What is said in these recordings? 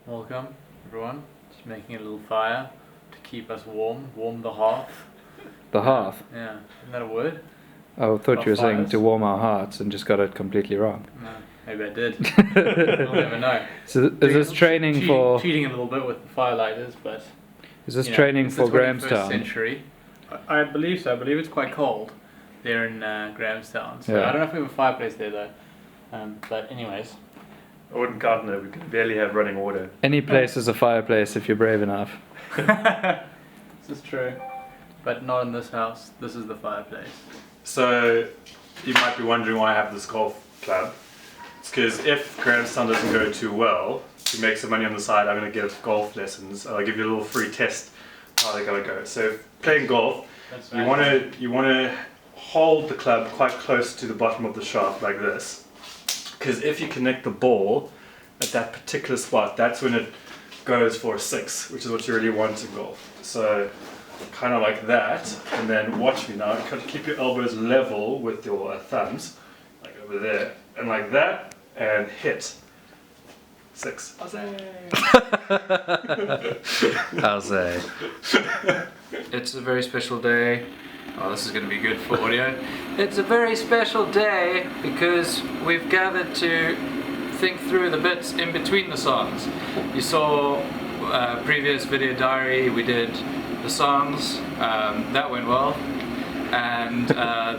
Welcome, everyone. Just making a little fire to keep us warm the hearth. The hearth? Yeah, isn't that a word? Oh, I thought you were saying Fires? to warm our hearts and just got it completely wrong. No, maybe I did. We'll never know. So is this training for... Cheating a little bit with the firelighters, but... Is this training it's for the 21st Grahamstown? century. I believe so. I believe it's quite cold there in Grahamstown. So Yeah. I don't know if we have a fireplace there though. But anyways. I wouldn't count it. We could barely have running water. Any place is a fireplace if you're brave enough. This is true. But not in this house. This is the fireplace. So you might be wondering why I have this golf club. It's because if Grahamstown doesn't go too well, to make some money on the side, I'm going to give golf lessons. I'll give you a little free test how they're going to go. So playing golf, you want to hold the club quite close to the bottom of the shaft like this. Because if you connect the ball at that particular spot, that's when it goes for a 6, which is what you really want in golf. So kind of like that, and then watch me now. Keep your elbows level with your thumbs, like over there, and like that, and hit 6. I'll say. It's a very special day. Oh, this is going to be good for audio. It's a very special day because we've gathered to think through the bits in between the songs. You saw previous video diary, we did the songs, that went well. And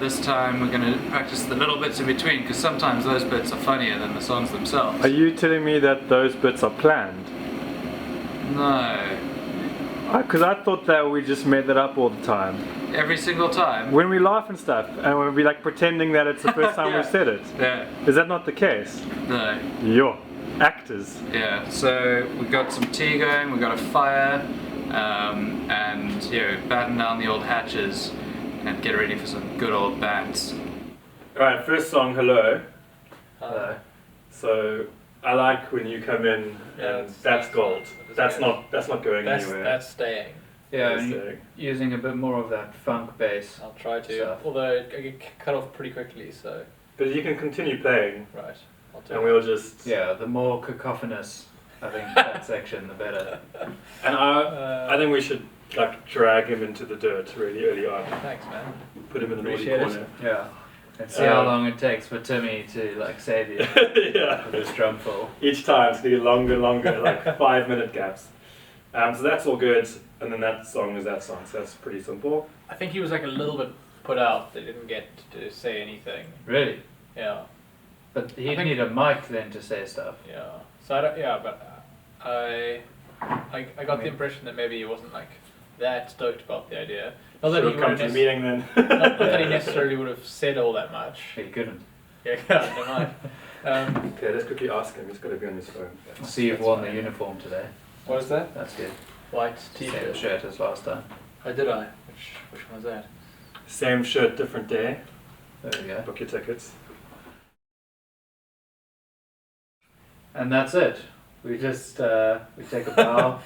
this time we're going to practice the little bits in between because sometimes those bits are funnier than the songs themselves. Are you telling me that those bits are planned? No. Because I thought that we just made that up all the time. Every single time? When we laugh and stuff, and when we like pretending that it's the first time Yeah. we've said it. Yeah. Is that not the case? No. Yo, actors. Yeah, so we've got some tea going, we've got a fire, and batten down the old hatches and get ready for some good old bands. Alright, first song, Hello. Hello. So I like when you come in and that's gold. That's not going anywhere. That's staying. Yeah, That's and staying. using a bit more of that funk bass. I'll try to. Stuff. Although I get cut off pretty quickly, so But you can continue playing, right. I'll do and it. we'll just. Yeah, the more cacophonous I think that section, the better. And I think we should like drag him into the dirt really early on. Thanks, man. Put him in the naughty Appreciate it. corner. Yeah. And see how long it takes for Timmy to like save you Yeah. with his drumful. Each time it's gonna get longer, like 5-minute gaps. So that's all good, and then that song is that song. So that's pretty simple. I think he was like a little bit put out. They didn't get to say anything. Really? Yeah. But he'd think- need a mic then to say stuff. Yeah. So I don't, but I got the impression that maybe he wasn't like that stoked about the idea. Not that Should he we come would to the have meeting then? not that he necessarily would have said all that much. He couldn't. Yeah, never mind. Okay, let's quickly ask him. He's got to be on his phone. I see you've worn the uniform today. What is that? That's good. White Same t-shirt. shirt as last time. Oh, did I? Which one was that? Same shirt, different day. There we go. Book your tickets. And that's it. We just we take a bow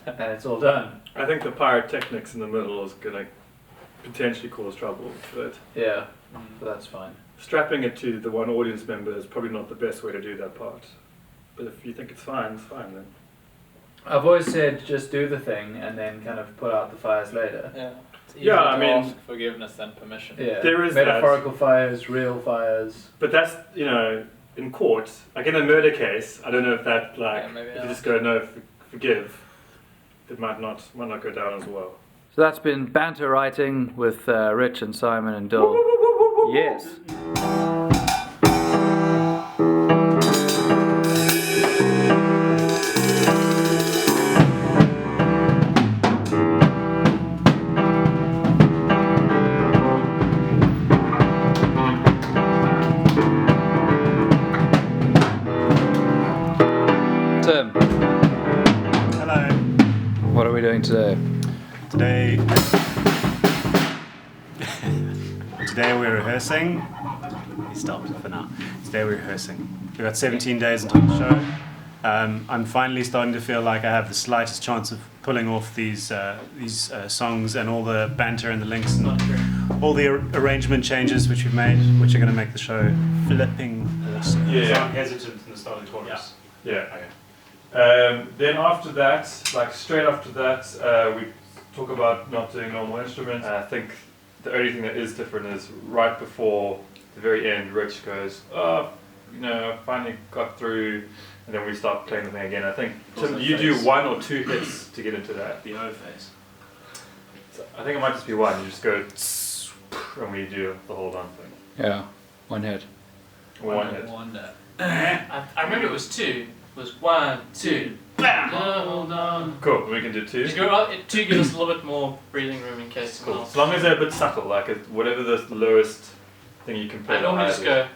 and it's all done. I think the pyrotechnics in the middle is gonna potentially cause trouble, but Yeah, but that's fine. strapping it to the one audience member is probably not the best way to do that part. But if you think it's fine then. I've always said just do the thing and then kind of put out the fires later. Yeah. It's Yeah, easier to I mean- ask forgiveness than permission. Yeah. There is that. metaphorical fires, real fires. But that's, in court, like in a murder case, I don't know if that, like, Yeah, maybe if you not. just go, no, forgive, it might not go down as well. So that's been banter writing with Rich and Simon and Dill. Yes. Tim, Hello. what are we doing today? Today we're rehearsing. He stopped for now. Today we're rehearsing. We've got 17 days until the show. I'm finally starting to feel like I have the slightest chance of pulling off these songs and all the banter and the links and all the arrangement changes which we've made, which are going to make the show flipping awesome. Yeah. I'm hesitant in the starting chorus. Yeah. Okay. Then after that, like straight after that, we talk about not doing normal instruments. I think the only thing that is different is right before the very end, Rich goes, oh, you know, I finally got through, and then we start playing the thing again. I think Tim, you do 1 or 2 hits to get into that. The O phase. So I think it might just be 1. You just go, and we do the whole done thing. Yeah, 1 hit. One hit. I remember it was 2. It was 1, 2, bam! Hold on. Cool, we can do 2. Just go up, 2 gives us a little bit more breathing room in case Cool. someone As long as they're a bit subtle, like whatever the lowest thing you can play. I normally just the go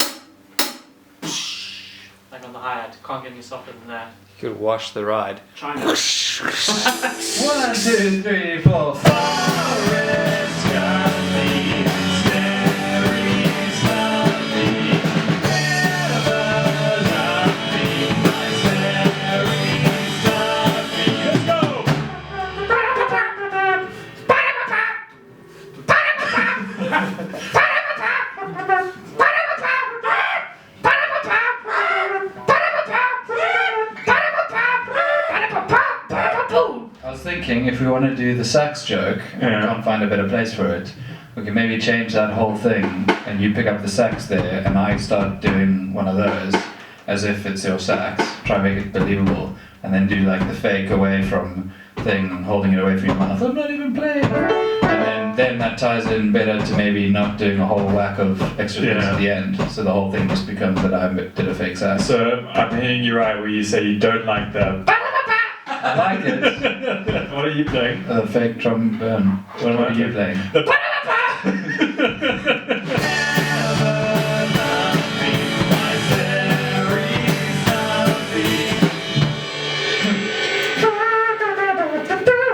like on the hi-hat. Can't get any softer than that. You could wash the ride. Try 1, 2, 3, 4, 5. I was thinking if we want to do the sax joke and we can't find a better place for it, we can maybe change that whole thing and you pick up the sax there and I start doing one of those as if it's your sax, try and make it believable, and then do like the fake away from thing, holding it away from your mouth, I'm not even playing, and then that ties in better to maybe not doing a whole whack of extra things at the end, so the whole thing just becomes that I did a fake sax. So I'm hearing you right where you say you don't like the I like it. What are you playing? The fake trombone. What are you playing? The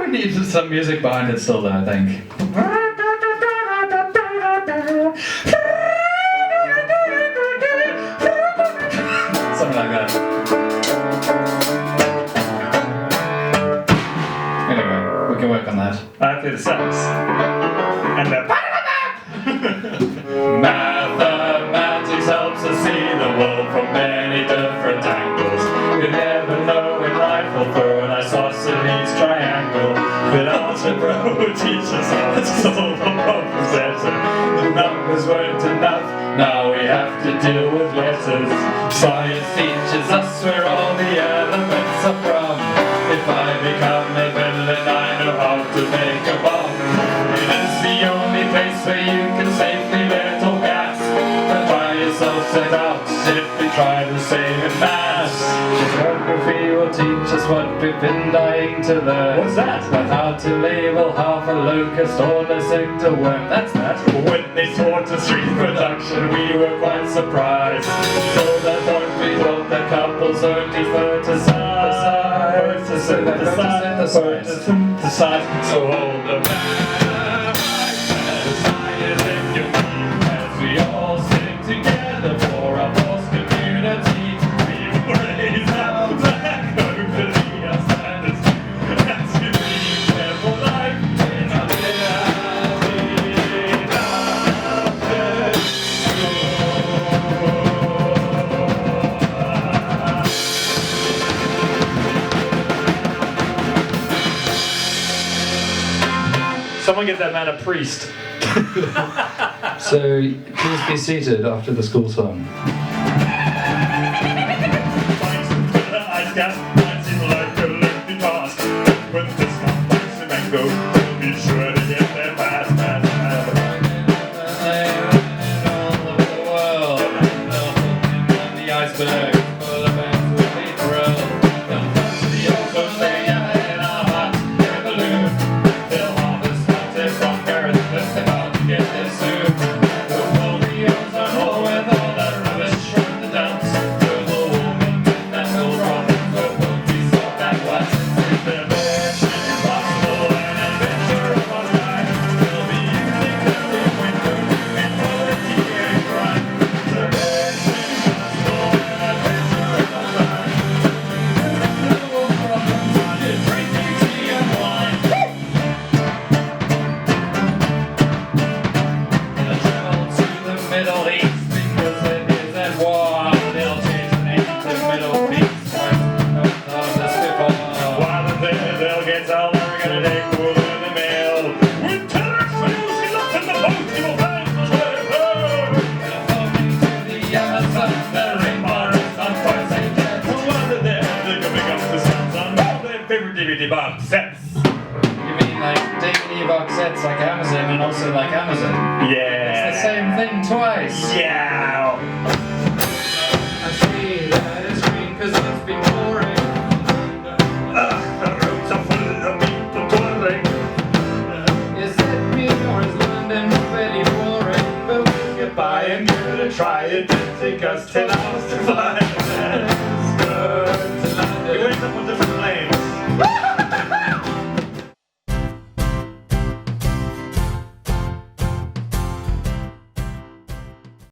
We need some music behind it still though, I think. Something like that. Anyway, we can work on that. I play the sax. And the Mathematics helps us see the world from many different angles. You never know when rifle throw an isosceles triangle. But algebra will teach us how to solve a problem better. The numbers weren't enough, now we have to deal with letters. Science teaches us where all the elements are from. If I become a villain, I know how to make a bomb. It is the only place where you can safely let all gas. And by yourself set out if we try to save in mass. Geography will teach us what we've been dying to learn. What's that? But how to label half a locust or a sector-worm. That's that. when they taught us reproduction, we were quite surprised. So that point we thought that couples only photosynthesize. So hold the As we all sing together for our lost community, we raise our flag locally as standards. As we live for life in our Someone get that man a priest. So please be seated after the school song. Thanks to the ice gas, might seem like a lengthy task. When this one finds the mango, we'll be sure to get there fast, fast, fast. All over the world, on the iceberg, full of ants with the drill. They'll come to the ozone layer in our hearts, in a balloon. They'll harvest it from Earth, but they're about to get there soon. We'll fill the ozone hole with all that rubbish from the dumps. Global warming with that whole problem, but won't be solved at once. Is there mission impossible and DVD box sets. You mean like DVD box sets like Amazon and also like Amazon? Yeah. It's the same thing twice. Yeah. I see that it's green because it's been pouring. The roads are full of people touring. Is it me or is London really boring? But we'll get by Buy and give it a try. It did take us 10 hours to fly.